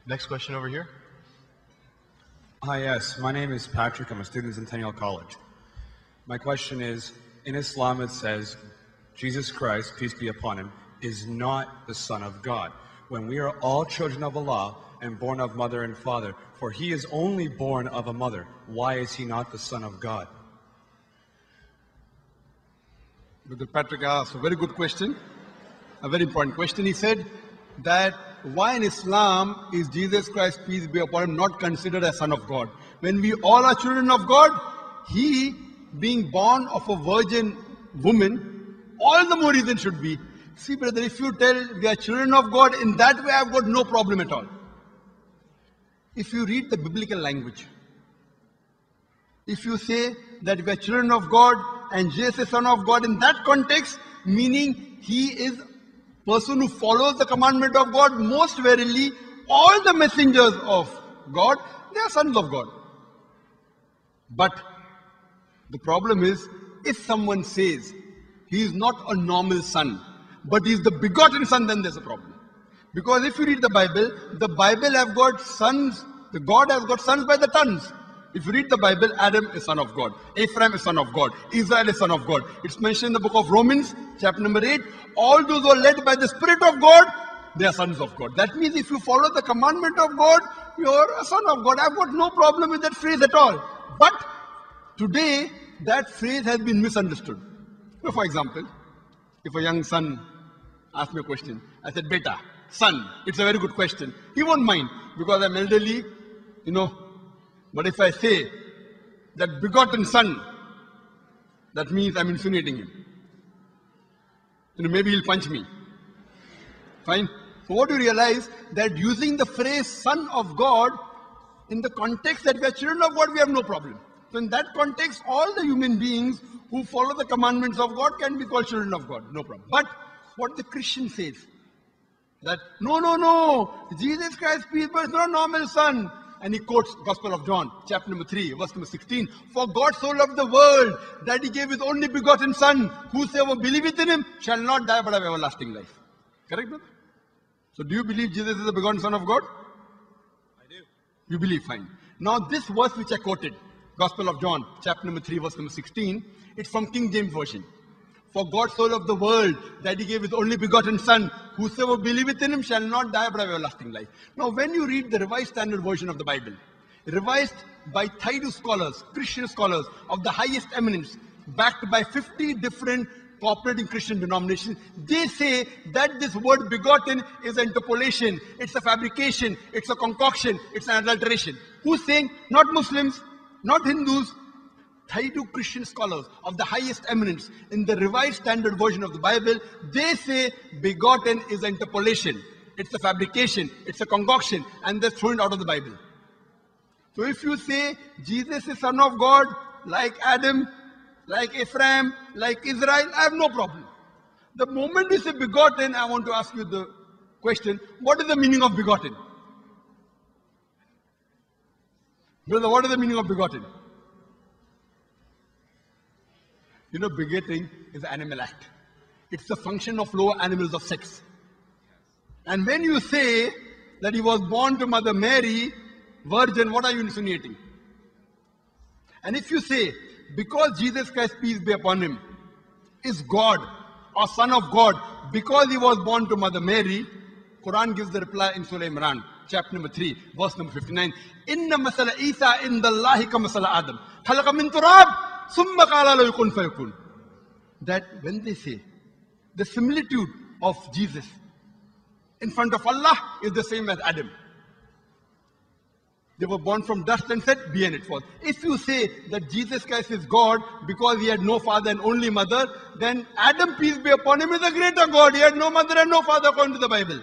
Next question over here. Hi, yes. My name is Patrick. I'm a student in Centennial College. My question is, in Islam it says, Jesus Christ, peace be upon him, is not the Son of God. When we are all children of Allah and born of mother and father, for he is only born of a mother, why is he not the Son of God? Brother Patrick asked a very good question, a very important question. He said that why in Islam is Jesus Christ, peace be upon him, not considered a Son of God? When we all are children of God, he being born of a virgin woman, all the more reason should be. See brother, if you tell we are children of God, in that way I've got no problem at all. If you read the biblical language, if you say that we are children of God and Jesus is Son of God, in that context, meaning he is person who follows the commandment of God, most verily all the messengers of God, they are sons of God. But the problem is, if someone says he is not a normal son, but he is the begotten son, then there's a problem. Because if you read the Bible have got sons, the God has got sons by the tons. If you read the Bible, Adam is son of God, Ephraim is son of God, Israel is son of God. It's mentioned in the book of Romans, chapter number 8. All those who are led by the Spirit of God, they are sons of God. That means if you follow the commandment of God, you're a son of God. I've got no problem with that phrase at all. But today, that phrase has been misunderstood. So for example, if a young son asks me a question, I said, Beta, son, it's a very good question. He won't mind because I'm elderly, But if I say that begotten son, that means I'm insinuating him. Maybe he'll punch me. Fine. So what do you realize? That using the phrase son of God, in the context that we are children of God, we have no problem. So in that context, all the human beings who follow the commandments of God can be called children of God. No problem. But what the Christian says, that no, Jesus Christ, peace be upon him, is not a normal son. And he quotes Gospel of John, chapter number 3, verse number 16. For God so loved the world that he gave his only begotten son. Whosoever believeth in him shall not die but have everlasting life. Correct, brother? So do you believe Jesus is the begotten son of God? I do. You believe, fine. Now this verse which I quoted, Gospel of John, chapter number 3, verse number 16, it's from King James Version. For God so loved the world that he gave his only begotten son. Whosoever believeth in him shall not die but have everlasting life. Now when you read the Revised Standard Version of the Bible, revised by Thaidu scholars, Christian scholars of the highest eminence, backed by 50 different cooperating Christian denominations, they say that this word begotten is an interpolation, it's a fabrication, it's a concoction, it's an adulteration. Who's saying? Not Muslims, not Hindus. Thaidu Christian scholars of the highest eminence in the Revised Standard Version of the Bible, they say begotten is an interpolation, it's a fabrication, it's a concoction, and they're thrown out of the Bible. So if you say Jesus is Son of God, like Adam, like Ephraim, like Israel, I have no problem. The moment you say begotten, I want to ask you the question, what is the meaning of begotten? Brother, what is the meaning of begotten? Begetting is an animal act. It's the function of lower animals of sex. And when you say that he was born to Mother Mary, virgin, what are you insinuating? And if you say, because Jesus Christ, peace be upon him, is God or Son of God, because he was born to Mother Mary, Quran gives the reply in Surah Imran, chapter number 3, verse number 59. Inna masala Isa indallahi ka masala Adam. Khalaqa min turab. That when they say the similitude of Jesus in front of Allah is the same as Adam. They were born from dust and said, be and it was. If you say that Jesus Christ is God because he had no father and only mother, then Adam, peace be upon him, is a greater God. He had no mother and no father according to the Bible.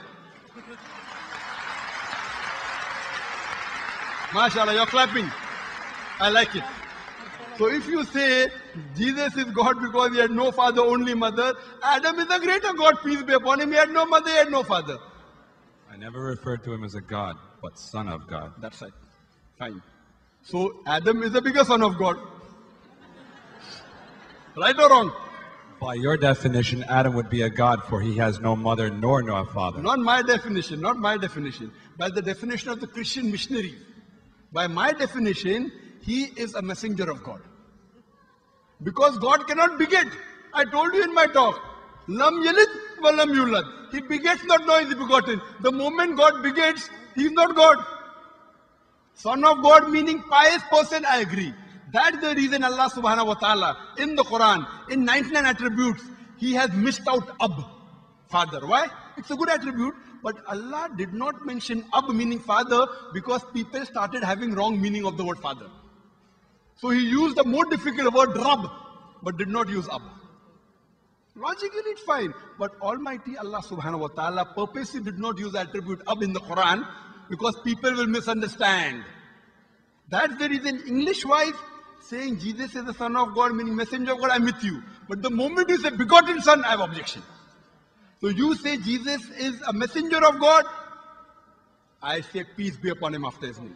MashaAllah, you're clapping. I like it. So if you say Jesus is God because he had no father, only mother, Adam is a greater God, peace be upon him. He had no mother, he had no father. I never referred to him as a God, but Son of God. That's right. Fine. So Adam is a bigger son of God. Right or wrong? By your definition, Adam would be a god, for he has no mother nor no father. Not my definition, not my definition. By the definition of the Christian missionary. By my definition, he is a messenger of God. Because God cannot beget. I told you in my talk. Lam yalid wa lam yulad. He begets not, nor is he begotten. The moment God begets, he is not God. Son of God meaning pious person, I agree. That's the reason Allah subhanahu wa ta'ala in the Quran, in 99 attributes, he has missed out Ab, father. Why? It's a good attribute, but Allah did not mention Ab meaning father because people started having wrong meaning of the word father. So he used the more difficult word Rab, but did not use Ab. Logically it's fine, but Almighty Allah subhanahu wa ta'ala purposely did not use the attribute Ab in the Quran because people will misunderstand. That's the reason English-wise, saying Jesus is the Son of God, meaning messenger of God, I'm with you. But the moment you say begotten Son, I have objection. So you say Jesus is a messenger of God, I say peace be upon him after his name.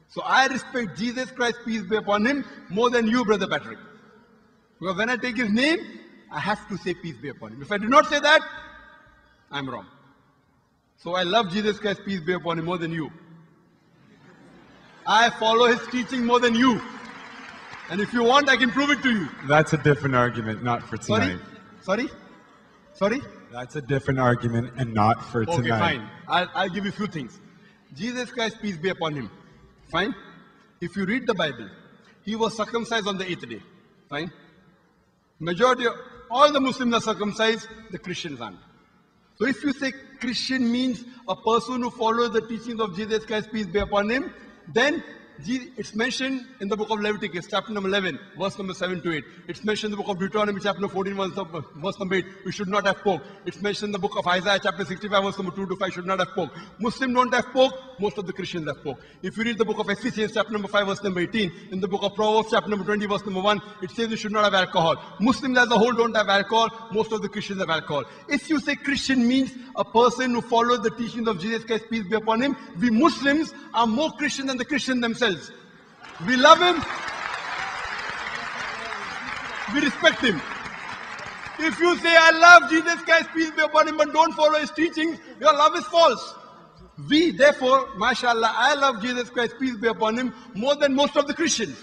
So I respect Jesus Christ, peace be upon him, more than you, Brother Patrick. Because when I take his name, I have to say peace be upon him. If I do not say that, I'm wrong. So I love Jesus Christ, peace be upon him, more than you. I follow his teaching more than you. And if you want, I can prove it to you. That's a different argument, not for tonight. Sorry? That's a different argument and not for tonight. Okay, fine. I'll give you a few things. Jesus Christ, peace be upon him. Fine? If you read the Bible, he was circumcised on the 8th day. Fine? Majority of all the Muslims are circumcised, the Christians aren't. So if you say Christian means a person who follows the teachings of Jesus Christ, peace be upon him, then it's mentioned in the book of Leviticus, chapter number 11, verse number 7 to 8. It's mentioned in the book of Deuteronomy, chapter 14, verse number 8. We should not have pork. It's mentioned in the book of Isaiah, chapter 65, verse number 2 to 5. Should not have pork. Muslims don't have pork. Most of the Christians have pork. If you read the book of Ephesians, chapter number 5, verse number 18, in the book of Proverbs, chapter number 20, verse number 1, it says you should not have alcohol. Muslims as a whole don't have alcohol. Most of the Christians have alcohol. If you say Christian means a person who follows the teachings of Jesus Christ, peace be upon him, we Muslims are more Christian than the Christians themselves. We love him. We respect him. If you say, I love Jesus Christ, peace be upon him, but don't follow his teachings, your love is false. We, therefore, mashallah, I love Jesus Christ, peace be upon him, more than most of the Christians.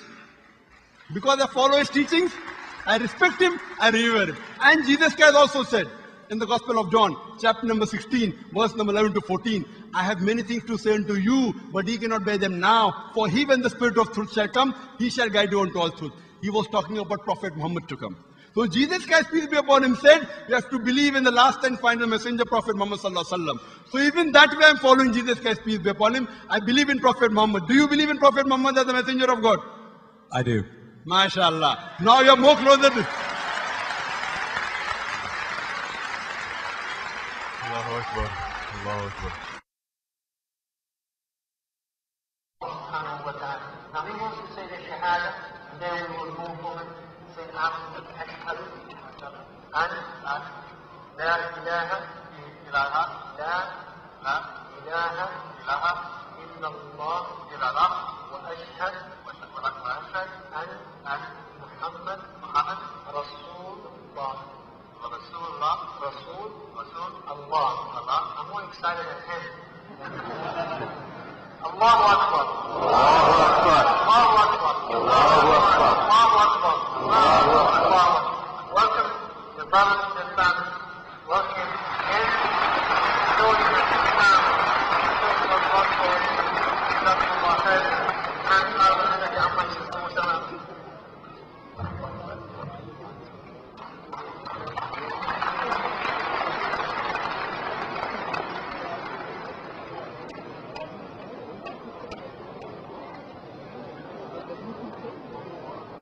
Because I follow his teachings, I respect him, I revere him. And Jesus Christ also said, in the Gospel of John, chapter number 16, verse number 11 to 14, I have many things to say unto you, but ye cannot bear them now. For he, when the Spirit of truth shall come, he shall guide you unto all truth. He was talking about Prophet Muhammad to come. So Jesus Christ, peace be upon him, said, you have to believe in the last and final messenger, Prophet Muhammad sallallahu alaihi wasallam. So even that way I'm following Jesus Christ, peace be upon him. I believe in Prophet Muhammad. Do you believe in Prophet Muhammad as the messenger of God? I do. MashaAllah. Now you're more closer to... Allahu Akbar. Allahu Akbar. Now he wants to say the Shahada, and then we will move on and say after the Ashhadu an la ilaha illallah, la ilaha illallah, illallah illallah, wa ashhad an Muhammad Rasulullah. Rasul, Allah. I'm more excited than him. Allahu Akbar. Allahu Akbar. Allahu Akbar. Allahu Akbar. Allahu Akbar. Allahu Akbar. Welcome, the brothers and sisters. Welcome in.